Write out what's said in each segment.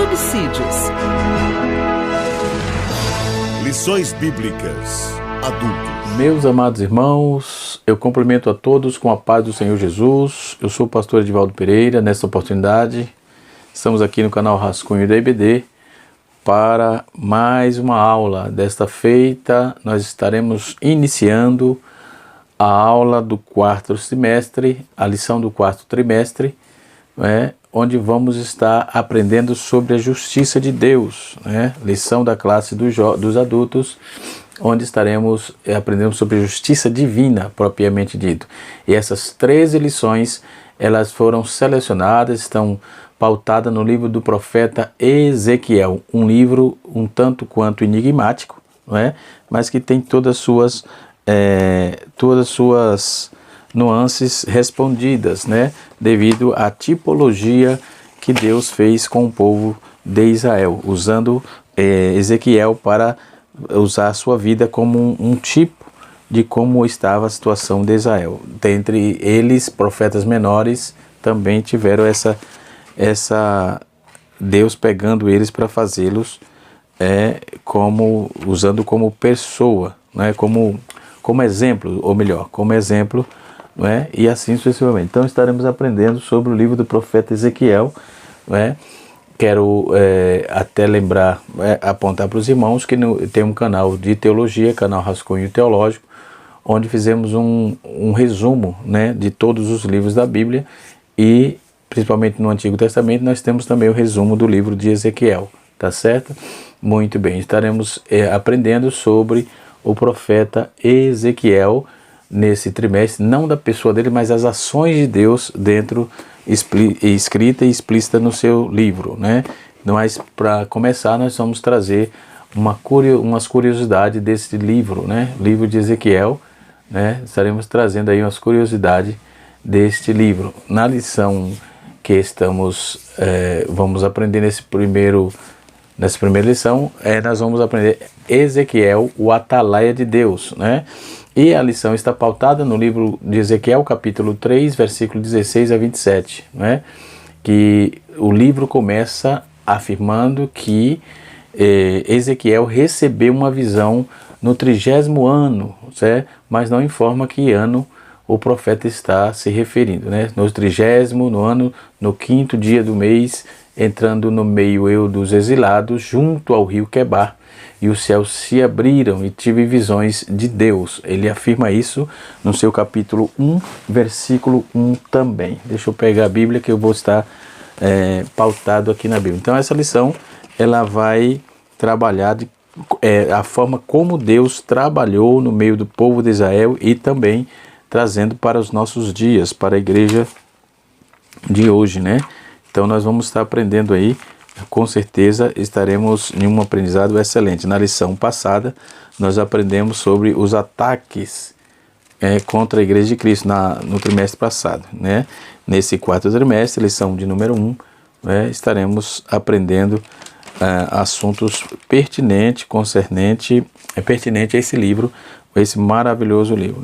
homicídios. Lições Bíblicas Adultos. Meus amados irmãos, eu cumprimento a todos com a paz do Senhor Jesus. Eu sou o pastor Edivaldo Pereira. Nesta oportunidade, estamos aqui no canal Rascunho da IBD para mais uma aula. Desta feita, nós estaremos iniciando a aula do quarto semestre, a lição do quarto trimestre, onde vamos estar aprendendo sobre a justiça de Deus, lição da classe dos adultos, onde estaremos aprendendo sobre a justiça divina, propriamente dito. E essas 13 lições, elas foram selecionadas, estão pautadas no livro do profeta Ezequiel, um livro um tanto quanto enigmático, mas que tem todas as suas nuances respondidas, devido à tipologia que Deus fez com o povo de Israel, usando Ezequiel para usar a sua vida como um tipo de como estava a situação de Israel. Dentre eles, profetas menores também tiveram essa Deus pegando eles para fazê-los usando como pessoa, como exemplo, ou melhor, como exemplo, e assim sucessivamente. Então estaremos aprendendo sobre o livro do profeta Ezequiel. Quero até lembrar, apontar para os irmãos que tem um canal de teologia, canal Rascunho Teológico, onde fizemos um resumo de todos os livros da Bíblia, e principalmente no Antigo Testamento nós temos também o resumo do livro de Ezequiel, tá certo? Muito bem, estaremos aprendendo sobre o profeta Ezequiel nesse trimestre, não da pessoa dele, mas as ações de Deus dentro, escrita e explícita no seu livro, Mas para começar, nós vamos trazer umas curiosidades desse livro, livro de Ezequiel, Estaremos trazendo aí umas curiosidades deste livro. Na lição que vamos aprender nessa primeira lição, nós vamos aprender Ezequiel, o atalaia de Deus, E a lição está pautada no livro de Ezequiel, capítulo 3, versículo 16 a 27, Que o livro começa afirmando que Ezequiel recebeu uma visão no 30º ano, certo? Mas não informa que ano o profeta está se referindo, No 30º, no 5º dia do mês, entrando no meio eu dos exilados, junto ao rio Quebar, e os céus se abriram e tive visões de Deus. Ele afirma isso no seu capítulo 1, versículo 1 também. Deixa eu pegar a Bíblia que eu vou estar pautado aqui na Bíblia. Então essa lição, ela vai trabalhar a forma como Deus trabalhou no meio do povo de Israel e também trazendo para os nossos dias, para a igreja de hoje, Então nós vamos estar aprendendo aí, com certeza estaremos em um aprendizado excelente. Na lição passada, nós aprendemos sobre os ataques contra a Igreja de Cristo no trimestre passado, Nesse quarto trimestre, lição de número 1, estaremos aprendendo assuntos pertinentes, pertinente a esse livro, esse maravilhoso livro,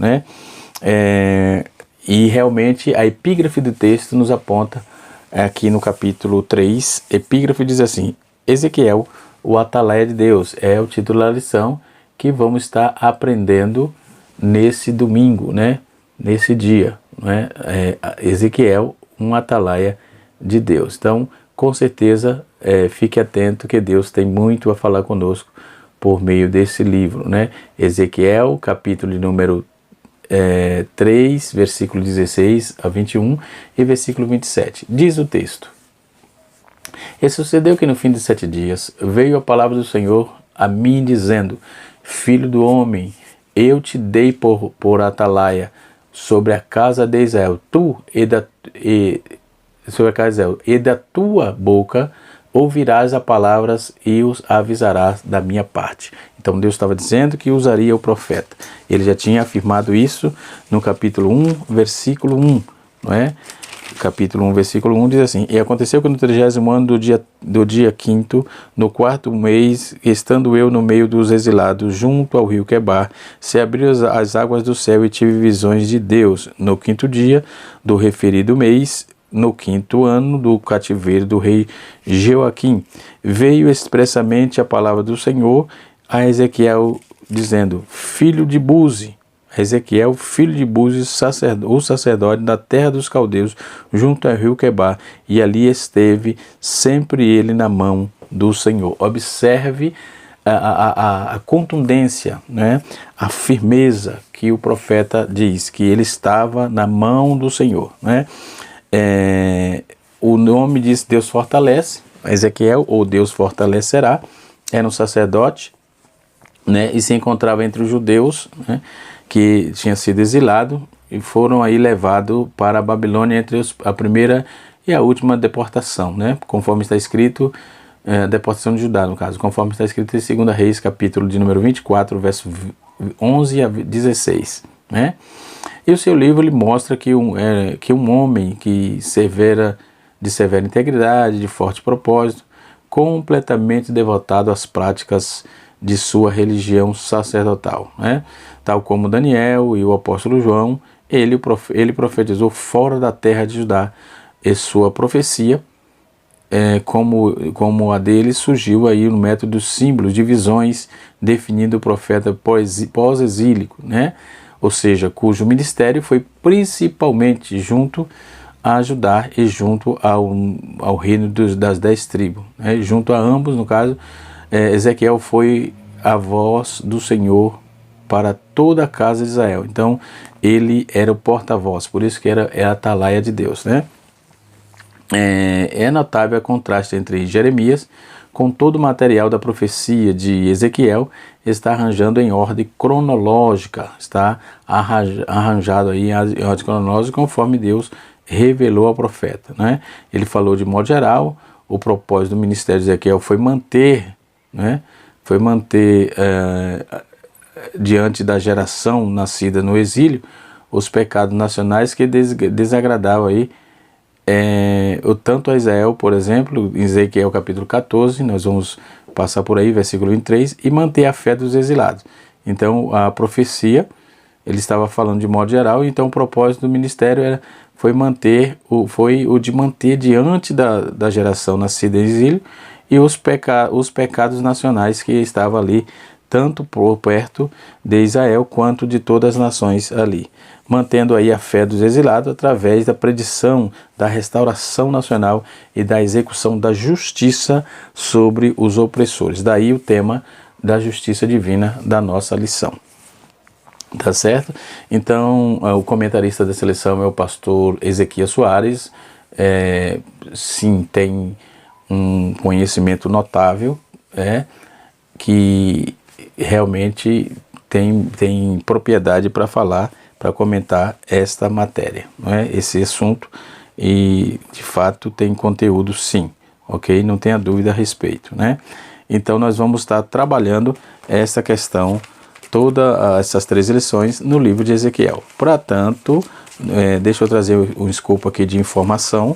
E realmente a epígrafe do texto nos aponta aqui no capítulo 3, epígrafe diz assim: Ezequiel, o atalaia de Deus, é o título da lição que vamos estar aprendendo nesse domingo, nesse dia, Ezequiel, um atalaia de Deus. Então, com certeza, fique atento que Deus tem muito a falar conosco por meio desse livro, Ezequiel, capítulo de número 3, versículo 16 a 21 e versículo 27. Diz o texto: E sucedeu que no fim de 7 dias veio a palavra do Senhor a mim dizendo: Filho do homem, eu te dei por atalaia sobre a casa de Israel, e da tua boca ouvirás as palavras e os avisarás da minha parte. Então Deus estava dizendo que usaria o profeta. Ele já tinha afirmado isso no capítulo 1, versículo 1, Capítulo 1, versículo 1 diz assim: E aconteceu que no 30º ano do dia 5º, no 4º mês, estando eu no meio dos exilados, junto ao rio Quebar, se abriram as águas do céu e tive visões de Deus. No 5º dia do referido mês, no 5º ano do cativeiro do rei Jeoaquim, veio expressamente a palavra do Senhor a Ezequiel, dizendo: filho de Buzi, Ezequiel, filho de Buzi, o sacerdote da terra dos caldeus, junto ao rio Quebar, e ali esteve sempre ele na mão do Senhor. Observe a contundência, né? A firmeza que o profeta diz, que ele estava na mão do Senhor, né? O nome diz Deus fortalece, Ezequiel, ou Deus fortalecerá, era um sacerdote, né? E se encontrava entre os judeus, né? Que tinha sido exilado e foram aí levados para a Babilônia entre a primeira e a última deportação, né? Conforme está escrito, deportação de Judá, no caso, conforme está escrito em 2 Reis, capítulo de número 24, verso 11 a 16, né? E o seu livro ele mostra que um homem de severa integridade, de forte propósito, completamente devotado às práticas de sua religião sacerdotal, né? Tal como Daniel e o apóstolo João, ele profetizou fora da terra de Judá, e sua profecia, como a dele, surgiu aí no método dos símbolos, de visões, definindo o profeta pós-exílico, né? Ou seja, cujo ministério foi principalmente junto a Judá e junto ao reino das 10 tribos, né? Junto a ambos, no caso, Ezequiel foi a voz do Senhor para toda a casa de Israel. Então, ele era o porta-voz, por isso que era a atalaia de Deus, né? É notável o contraste entre Jeremias, com todo o material da profecia de Ezequiel, está arranjando em ordem cronológica, está arranjado aí em ordem cronológica, conforme Deus revelou ao profeta, né? Ele falou de modo geral, o propósito do ministério de Ezequiel foi manter, né? Diante da geração nascida no exílio, os pecados nacionais que desagradavam aí, tanto a Israel, por exemplo, em Ezequiel capítulo 14, nós vamos passar por aí, versículo 23, e manter a fé dos exilados. Então, a profecia, ele estava falando de modo geral, então o propósito do ministério foi o de manter diante da geração nascida em exílio e os pecados nacionais que estavam ali, tanto por perto de Israel quanto de todas as nações ali, mantendo aí a fé dos exilados através da predição da restauração nacional e da execução da justiça sobre os opressores. Daí o tema da justiça divina da nossa lição. Tá certo? Então, o comentarista dessa lição é o pastor Ezequias Soares. Sim, tem um conhecimento notável, que realmente tem propriedade para falar, para comentar esta matéria, não é? Esse assunto, e de fato tem conteúdo sim, ok? Não tenha dúvida a respeito, né? Então nós vamos estar trabalhando essa questão, todas essas 3 lições no livro de Ezequiel. Portanto, deixa eu trazer um escopo aqui de informação,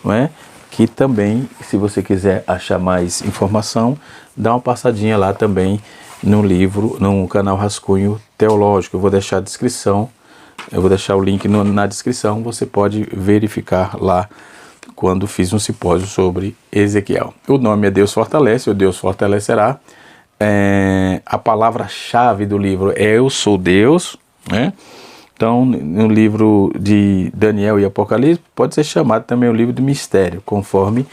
não é? Que também, se você quiser achar mais informação, dá uma passadinha lá também no livro, no canal Rascunho Teológico. Eu vou deixar a descrição, eu vou deixar o link na descrição, você pode verificar lá quando fiz um simpósio sobre Ezequiel. O nome é Deus Fortalece, ou Deus Fortalecerá. A palavra-chave do livro é Eu Sou Deus, né? Então, no livro de Daniel e Apocalipse, pode ser chamado também o livro do mistério, conforme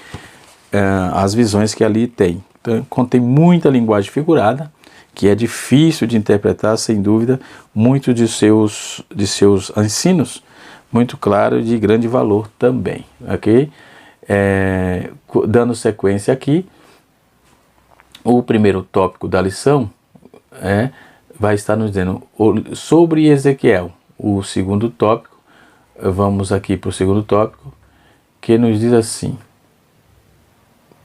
as visões que ali tem. Então, contém muita linguagem figurada, que é difícil de interpretar, sem dúvida, muitos de seus ensinos, muito claro e de grande valor também, ok? Dando sequência aqui, o primeiro tópico da lição vai estar nos dizendo sobre Ezequiel. O segundo tópico, vamos aqui para o segundo tópico, que nos diz assim,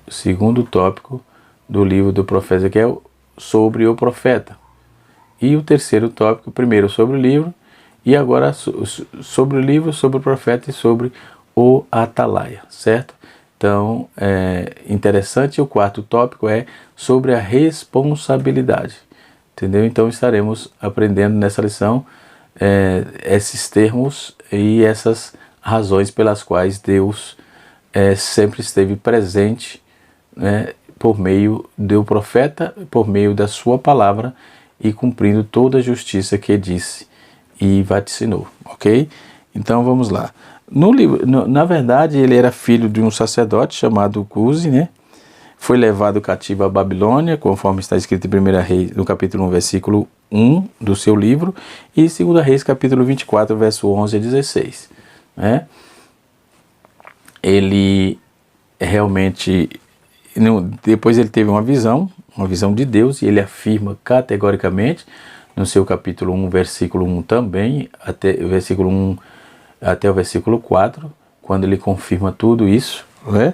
segundo tópico do livro do profeta Ezequiel, sobre o profeta. E o terceiro tópico, primeiro sobre o livro, e agora sobre o livro, sobre o profeta e sobre o atalaia, certo? Então, interessante. O quarto tópico é sobre a responsabilidade, entendeu? Então, estaremos aprendendo nessa lição esses termos e essas razões pelas quais Deus sempre esteve presente, né, por meio do profeta, por meio da sua palavra e cumprindo toda a justiça que disse e vaticinou, ok? Então vamos lá. No livro, na verdade, ele era filho de um sacerdote chamado Cusi, né? Foi levado cativo à Babilônia, conforme está escrito em 1 Reis, no capítulo 1, versículo 1 do seu livro, e 2 Reis, capítulo 24, verso 11 a 16. Né? Ele realmente, depois ele teve uma visão de Deus, e ele afirma categoricamente, no seu capítulo 1, versículo 1 também, até o versículo 1 até o versículo 4, quando ele confirma tudo isso, né?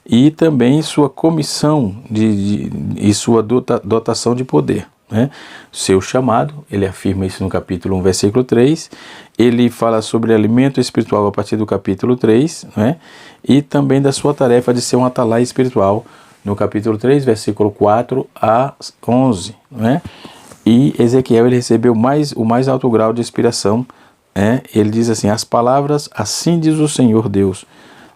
E também sua comissão e sua dotação de poder, né? Seu chamado, ele afirma isso no capítulo 1, versículo 3, ele fala sobre alimento espiritual a partir do capítulo 3, né? E também da sua tarefa de ser um atalaia espiritual no capítulo 3, versículo 4 a 11, né? E Ezequiel, ele recebeu o mais alto grau de inspiração. Ele diz assim: as palavras "assim diz o Senhor Deus"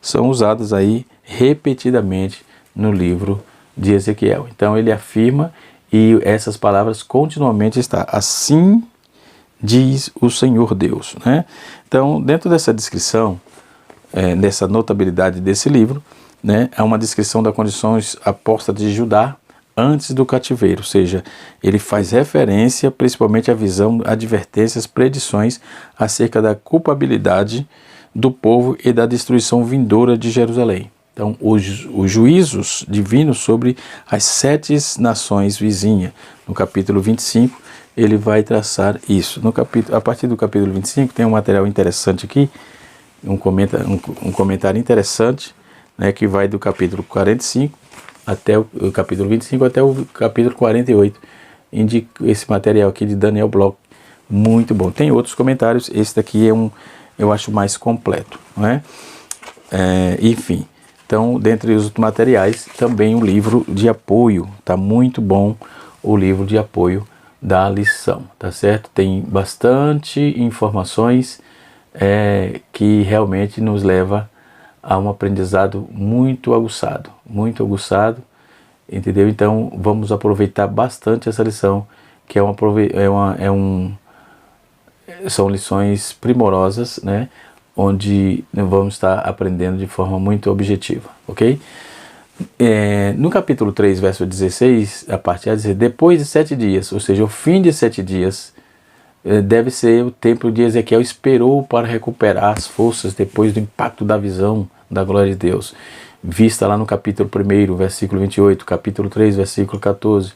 são usadas aí repetidamente no livro de Ezequiel. Então ele afirma, e essas palavras continuamente estão: assim diz o Senhor Deus, né? Então, dentro dessa descrição, dessa notabilidade desse livro, né, há uma descrição das condições apostas de Judá antes do cativeiro, ou seja, ele faz referência principalmente à visão, advertências, predições acerca da culpabilidade do povo e da destruição vindoura de Jerusalém. Então, os juízos divinos sobre as 7 nações vizinhas, no capítulo 25, ele vai traçar isso. A partir do capítulo 25 tem um material interessante aqui, um comentário interessante, né, que vai do capítulo 45 até o capítulo 25 até o capítulo 48. Indico esse material aqui de Daniel Bloch, muito bom. Tem outros comentários, esse daqui eu acho mais completo, não é? Enfim, então, dentre os materiais, também um livro de apoio, tá muito bom o livro de apoio da lição, tá certo? Tem bastante informações que realmente nos leva a um aprendizado muito aguçado, entendeu? Então vamos aproveitar bastante essa lição, que são lições primorosas, né? Onde vamos estar aprendendo de forma muito objetiva, ok? No capítulo 3, verso 16, a parte A diz: depois de 7 dias, ou seja, o fim de 7 dias, deve ser o tempo de Ezequiel esperou para recuperar as forças depois do impacto da visão da glória de Deus, vista lá no capítulo 1, versículo 28, capítulo 3, versículo 14,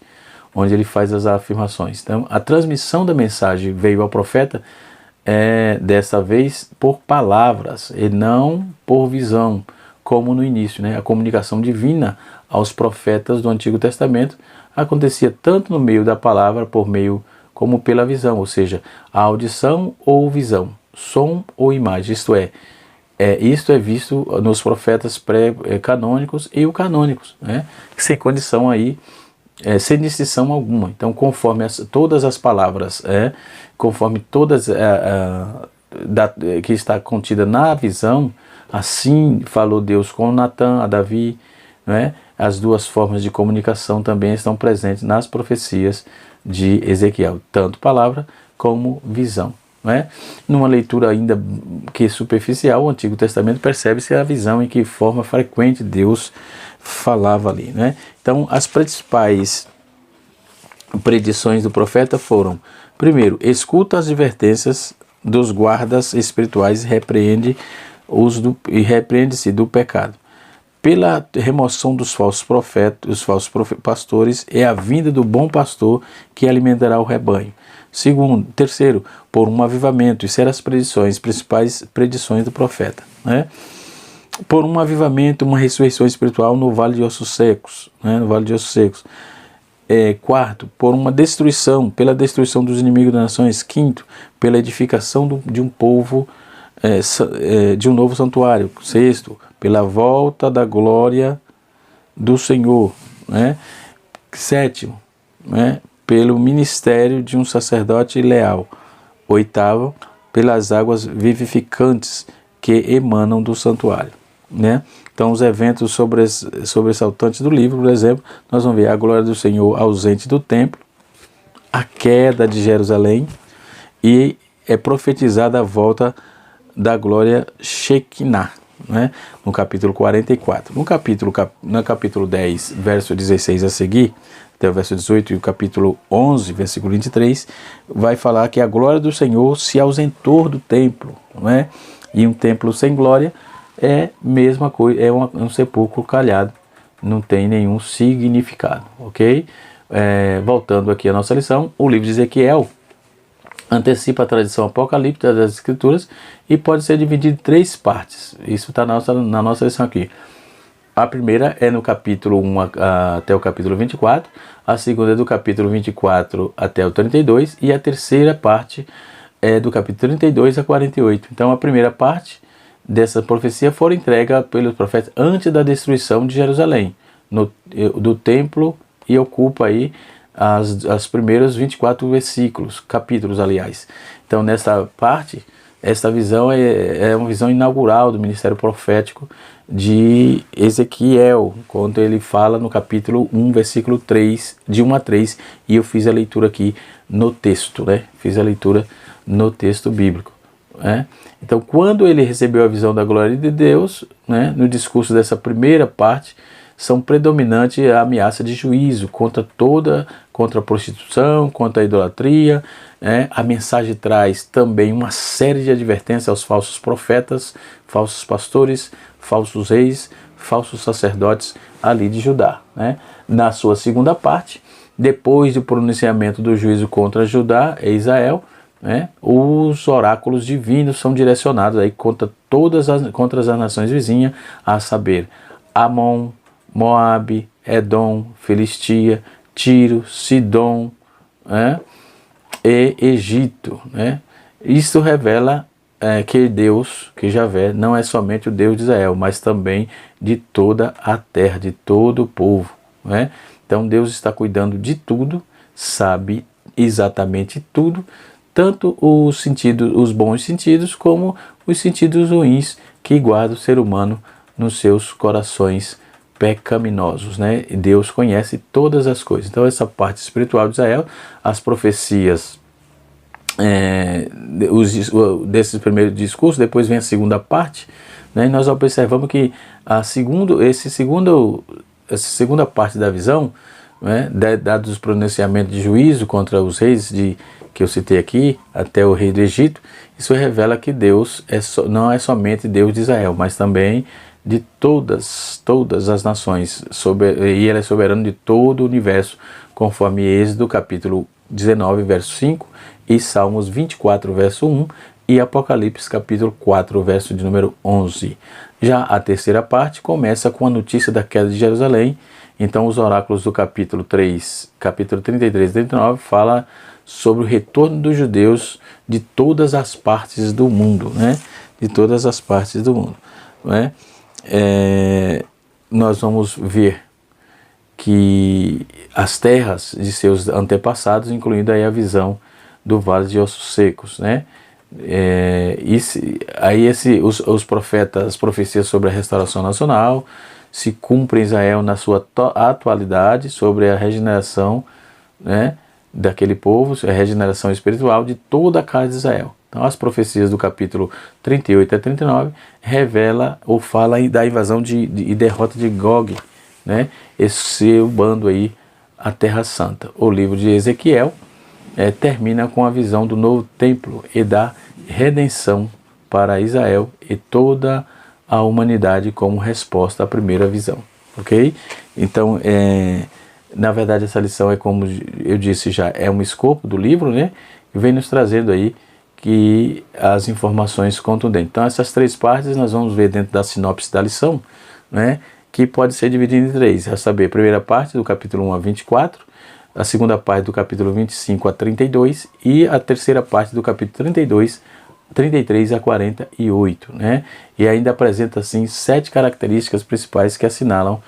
onde ele faz as afirmações. Então, a transmissão da mensagem veio ao profeta, dessa vez, por palavras e não por visão, como no início, né? A comunicação divina aos profetas do Antigo Testamento acontecia tanto no meio da palavra, por meio como pela visão, ou seja, a audição ou visão, som ou imagem, isto é visto nos profetas pré-canônicos e o canônicos, né? Sem condição aí, sem distinção alguma. Então, conforme todas as palavras, conforme todas que está contida na visão, assim falou Deus com Natã, a Davi, né? As duas formas de comunicação também estão presentes nas profecias de Ezequiel, tanto palavra como visão. Né? Numa leitura ainda que superficial, o Antigo Testamento percebe-se a visão em que forma frequente Deus falava ali. Né? Então, as principais predições do profeta foram: primeiro, escuta as advertências dos guardas espirituais e repreende-se do pecado. Pela remoção dos falsos profetas, os falsos pastores, é a vinda do bom pastor que alimentará o rebanho. Terceiro, por um avivamento, isso eram as principais predições do profeta, né? Por um avivamento, uma ressurreição espiritual no Vale de Ossos Secos, né? No Vale de Ossos Secos. Quarto, por uma destruição, pela destruição dos inimigos das nações. Quinto, pela edificação de um povo, de um novo santuário. Sexto, pela volta da glória do Senhor, né? Sétimo, né? Pelo ministério de um sacerdote leal. Oitavo, pelas águas vivificantes que emanam do santuário, né? Então, os eventos sobressaltantes do livro, por exemplo, nós vamos ver a glória do Senhor ausente do templo, a queda de Jerusalém, e é profetizada a volta da glória Shekinah, né? No capítulo 44. No capítulo 10, verso 16 a seguir, até o verso 18, e o capítulo 11, versículo 23, vai falar que a glória do Senhor se ausentou do templo, né? E um templo sem glória é mesma coisa, é um sepulcro calhado, não tem nenhum significado, ok? Voltando aqui à nossa lição, o livro de Ezequiel antecipa a tradição apocalíptica das Escrituras e pode ser dividido em 3 partes. Isso está na nossa lição aqui. A primeira é no capítulo 1 até o capítulo 24, a segunda é do capítulo 24 até o 32 e a terceira parte é do capítulo 32 a 48. Então a primeira parte dessa profecia foi entregue pelos profetas antes da destruição de Jerusalém, do templo, e ocupa aí as primeiros 24 capítulos, aliás. Então, nessa parte, essa visão é uma visão inaugural do ministério profético de Ezequiel, quando ele fala no capítulo 1, versículo 3, de 1 a 3, e eu fiz a leitura aqui no texto, né? Fiz a leitura no texto bíblico, né? Então, quando ele recebeu a visão da glória de Deus, né, no discurso dessa primeira parte, são predominantes a ameaça de juízo contra a prostituição, contra a idolatria, né? A mensagem traz também uma série de advertências aos falsos profetas, falsos pastores, falsos reis, falsos sacerdotes ali de Judá, né? Na sua segunda parte, depois do pronunciamento do juízo contra Judá e Israel, né, os oráculos divinos são direcionados aí contra as nações vizinhas, a saber, Amon, Moabe, Edom, Filistia, Tiro, Sidom, né, e Egito, né? Isso revela que Deus, que Javé, não é somente o Deus de Israel, mas também de toda a terra, de todo o povo, né? Então Deus está cuidando de tudo, sabe exatamente tudo, tanto os bons sentidos como os sentidos ruins que guarda o ser humano nos seus corações pecaminosos, né? Deus conhece todas as coisas. Então essa parte espiritual de Israel, as profecias desse primeiro discurso, depois vem a segunda parte, né? E nós observamos que essa segunda parte da visão, né, dados os pronunciamentos de juízo contra os reis que eu citei aqui, até o rei do Egito, isso revela que Deus não é somente Deus de Israel, mas também de todas as nações, e Ele é soberano de todo o universo, conforme Êxodo capítulo 19, verso 5, e Salmos 24, verso 1, e Apocalipse capítulo 4, verso de número 11. Já a terceira parte começa com a notícia da queda de Jerusalém. Então os oráculos do capítulo 3, capítulo 33 e 39 fala sobre o retorno dos judeus de todas as partes do mundo, né? De todas as partes do mundo, né? Nós vamos ver que as terras de seus antepassados, incluindo aí a visão do Vale de Ossos Secos, né? Os profetas, as profecias sobre a restauração nacional se cumprem em Israel na sua atualidade, sobre a regeneração, né, daquele povo, a regeneração espiritual de toda a casa de Israel. Então as profecias do capítulo 38 a 39 revela ou fala da invasão e derrota de Gog, né, esse bando aí, a Terra Santa. O livro de Ezequiel termina com a visão do novo templo e da redenção para Israel e toda a humanidade como resposta à primeira visão, ok? Então, na verdade, essa lição é, como eu disse já, é um escopo do livro, né? E vem nos trazendo aí que as informações contundentes. Então, essas 3 partes nós vamos ver dentro da sinopse da lição, né? Que pode ser dividida em 3, a saber, a primeira parte do capítulo 1 a 24, a segunda parte do capítulo 25 a 32 e a terceira parte do capítulo 33 a 48, né? E ainda apresenta assim 7 características principais que assinalam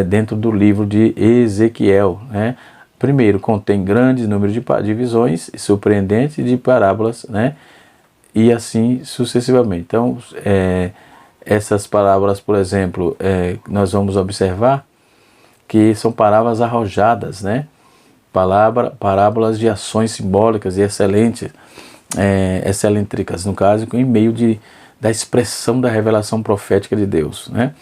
dentro do livro de Ezequiel, né? Primeiro, contém grandes números de visões surpreendentes de parábolas, né? e assim sucessivamente. Então, essas parábolas, por exemplo, nós vamos observar que são parábolas arrojadas, né? Parábolas de ações simbólicas e excêntricas, no caso, em meio da expressão da revelação profética de Deus, né?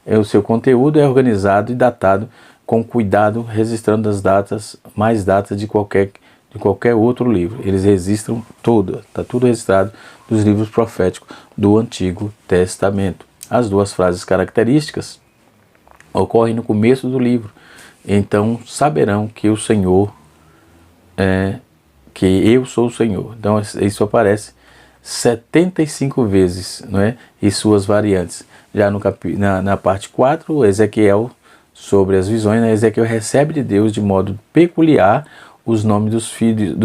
O seu conteúdo é organizado e datado com cuidado, registrando as datas, mais datas de qualquer outro livro. Eles registram tudo, está tudo registrado nos livros proféticos do Antigo Testamento. As duas frases características ocorrem no começo do livro. Então saberão que o Senhor que eu sou o Senhor. Então isso aparece 75 vezes, não é? E suas variantes. Já na parte 4, Ezequiel, sobre as visões, né? Ezequiel recebe de Deus de modo peculiar os nomes dos filhos,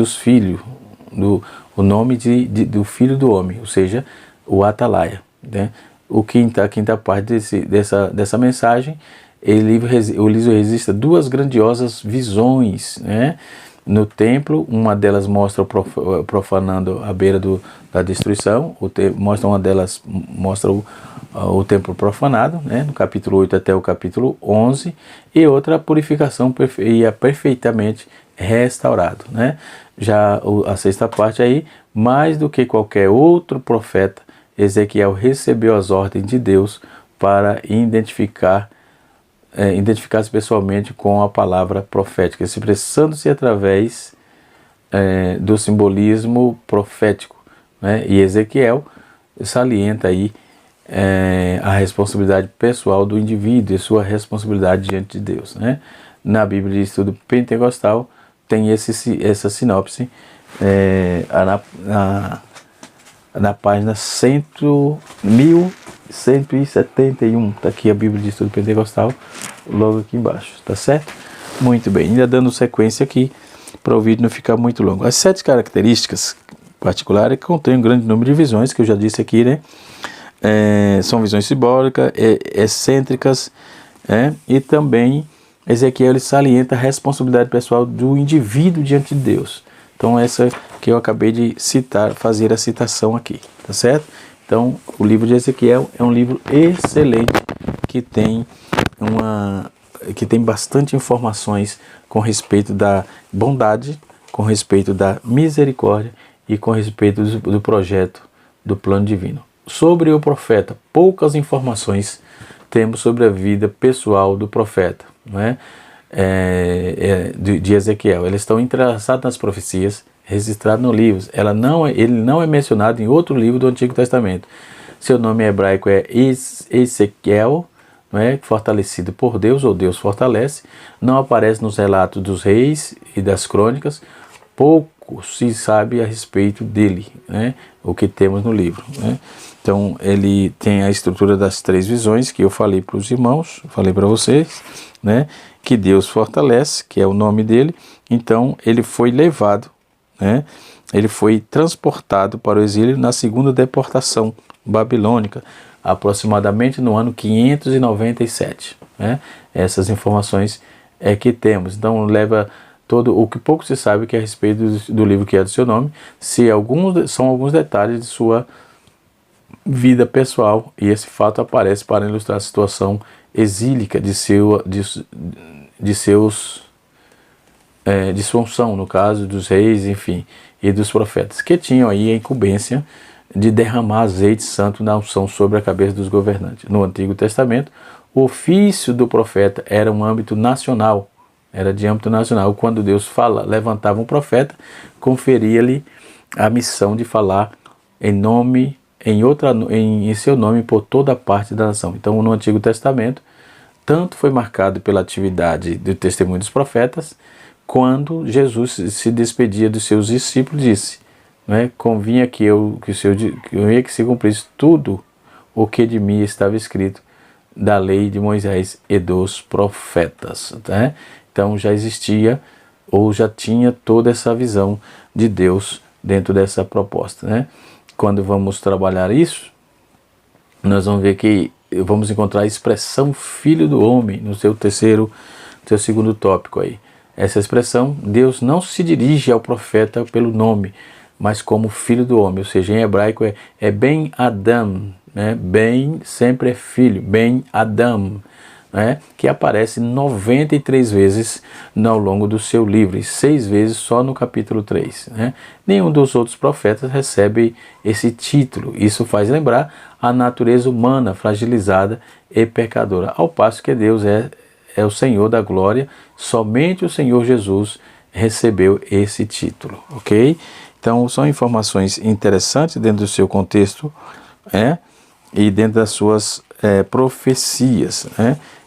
o nome do filho do homem, ou seja, o Atalaia, né? A quinta parte dessa mensagem, o livro registra duas grandiosas visões, né? No templo, uma delas mostra profanando à beira da destruição, uma delas mostra o templo profanado, né? No capítulo 8 até o capítulo 11, e outra a purificação perfeitamente restaurado, né? Já a sexta parte aí, mais do que qualquer outro profeta, Ezequiel recebeu as ordens de Deus para identificar-se pessoalmente com a palavra profética, expressando-se através do simbolismo profético, né? E Ezequiel salienta aí a responsabilidade pessoal do indivíduo e sua responsabilidade diante de Deus, né? Na Bíblia de Estudo Pentecostal tem essa sinopse na página 1171, está aqui a Bíblia de Estudo Pentecostal, logo aqui embaixo, tá certo? Muito bem, ainda dando sequência aqui, para o vídeo não ficar muito longo. As 7 características particulares contêm um grande número de visões, que eu já disse aqui, né? São visões simbólicas, excêntricas, e também Ezequiel ele salienta a responsabilidade pessoal do indivíduo diante de Deus. Então essa que eu acabei de fazer a citação aqui, tá certo? Então o livro de Ezequiel é um livro excelente que tem bastante informações com respeito da bondade, com respeito da misericórdia e com respeito do projeto do plano divino. Sobre o profeta, poucas informações temos sobre a vida pessoal do profeta, não é? De Ezequiel. Eles estão entrelaçados nas profecias, registrados no livro. Ele não é mencionado em outro livro do Antigo Testamento. Seu nome hebraico é Ezequiel, não é? Fortalecido por Deus, ou Deus fortalece. Não aparece nos relatos dos reis e das crônicas. Pouco se sabe a respeito dele, né? O que temos no livro, né? Então ele tem a estrutura das 3 visões que eu falei para os irmãos, falei para vocês, né? Que Deus fortalece, que é o nome dele. Então ele foi levado, né? Ele foi transportado para o exílio na segunda deportação babilônica, aproximadamente no ano 597, né? Essas informações que temos. Então leva todo o que pouco se sabe que é a respeito do livro que é do seu nome, são alguns detalhes de sua vida pessoal, e esse fato aparece para ilustrar a situação exílica de sua unção, no caso dos reis, enfim, e dos profetas, que tinham aí a incumbência de derramar azeite santo na unção sobre a cabeça dos governantes. No Antigo Testamento, o ofício do profeta era um âmbito nacional, era de âmbito nacional. Quando Deus levantava um profeta, conferia-lhe a missão de falar em seu nome por toda a parte da nação. Então, no Antigo Testamento, tanto foi marcado pela atividade do testemunho dos profetas, quando Jesus se despedia dos seus discípulos, disse, né, convinha que se cumprisse tudo o que de mim estava escrito da lei de Moisés e dos profetas, né? Então já existia ou já tinha toda essa visão de Deus dentro dessa proposta, né? Quando vamos trabalhar isso, nós vamos ver que vamos encontrar a expressão filho do homem no seu segundo tópico aí. Essa expressão, Deus não se dirige ao profeta pelo nome, mas como filho do homem, ou seja, em hebraico é Ben Adam, né? Ben sempre é filho, Ben Adam, né? Que aparece 93 vezes ao longo do seu livro, e 6 vezes só no capítulo 3. Né? Nenhum dos outros profetas recebe esse título. Isso faz lembrar a natureza humana fragilizada e pecadora, ao passo que Deus é o Senhor da glória. Somente o Senhor Jesus recebeu esse título, ok? Então são informações interessantes dentro do seu contexto, e dentro das suas profecias,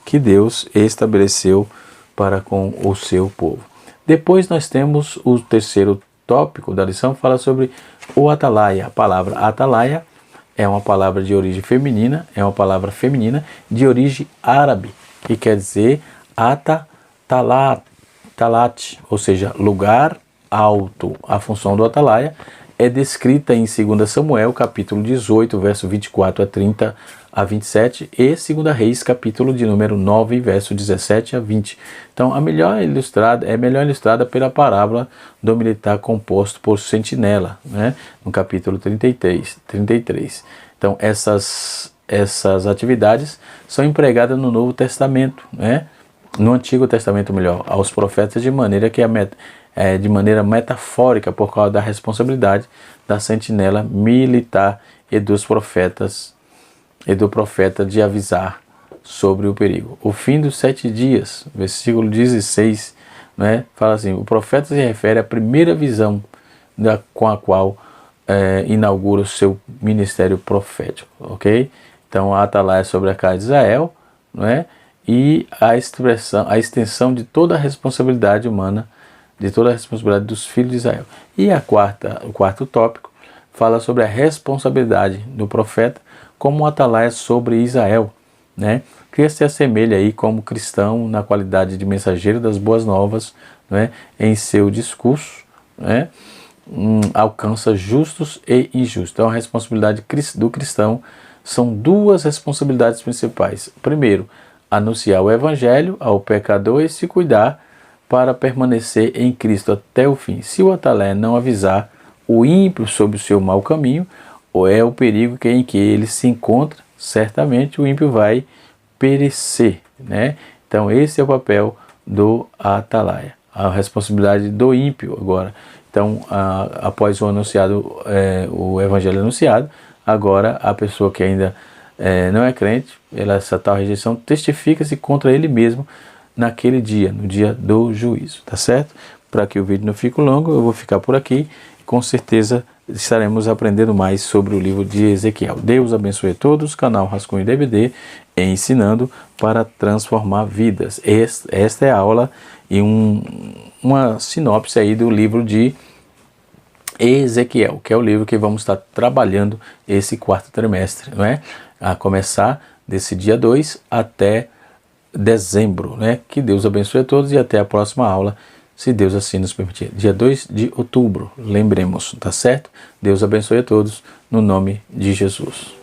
que Deus estabeleceu para com o seu povo. Depois nós temos o terceiro tópico da lição, fala sobre o atalaia. A palavra atalaia é uma palavra de origem feminina, é uma palavra feminina de origem árabe, que quer dizer talat, ou seja, lugar alto. A função do atalaia é descrita em 2 Samuel, capítulo 18, verso 24 a 30 a 27, e 2 Reis, capítulo de número 9, verso 17 a 20. Então, é melhor ilustrada pela parábola do militar composto por sentinela, né, no capítulo 33. Então, essas atividades são empregadas no Novo Testamento, né, no Antigo Testamento, melhor, aos profetas de maneira que de maneira metafórica, por causa da responsabilidade da sentinela militar e dos profetas e do profeta de avisar sobre o perigo. O fim dos 7 dias, versículo 16, né, fala assim: o profeta se refere à primeira visão com a qual inaugura o seu ministério profético, ok? Então a atalaia é sobre a casa de Israel, não é? E a extensão de toda a responsabilidade humana, de toda a responsabilidade dos filhos de Israel. E o quarto tópico fala sobre a responsabilidade do profeta como um atalaia sobre Israel, né? Que se assemelha aí como cristão na qualidade de mensageiro das boas novas, né? Em seu discurso, né? Alcança justos e injustos. Então a responsabilidade do cristão são 2 responsabilidades principais. Primeiro, anunciar o evangelho ao pecador e se cuidar para permanecer em Cristo até o fim. Se o atalaia não avisar o ímpio sobre o seu mau caminho, ou é o perigo em que ele se encontra, certamente o ímpio vai perecer, né? Então esse é o papel do atalaia, a responsabilidade do ímpio agora. Então após o evangelho anunciado, agora a pessoa que ainda não é crente, essa tal rejeição testifica-se contra ele mesmo naquele dia, no dia do juízo, tá certo? Para que o vídeo não fique longo, eu vou ficar por aqui. Com certeza estaremos aprendendo mais sobre o livro de Ezequiel. Deus abençoe a todos, canal Rascunho DVD, ensinando para transformar vidas. Esta é a aula e uma sinopse aí do livro de Ezequiel, que é o livro que vamos estar trabalhando esse 4º trimestre, não é? A começar desse dia 2 até dezembro, né? Que Deus abençoe a todos e até a próxima aula, se Deus assim nos permitir. Dia 2 de outubro, lembremos, tá certo? Deus abençoe a todos, no nome de Jesus.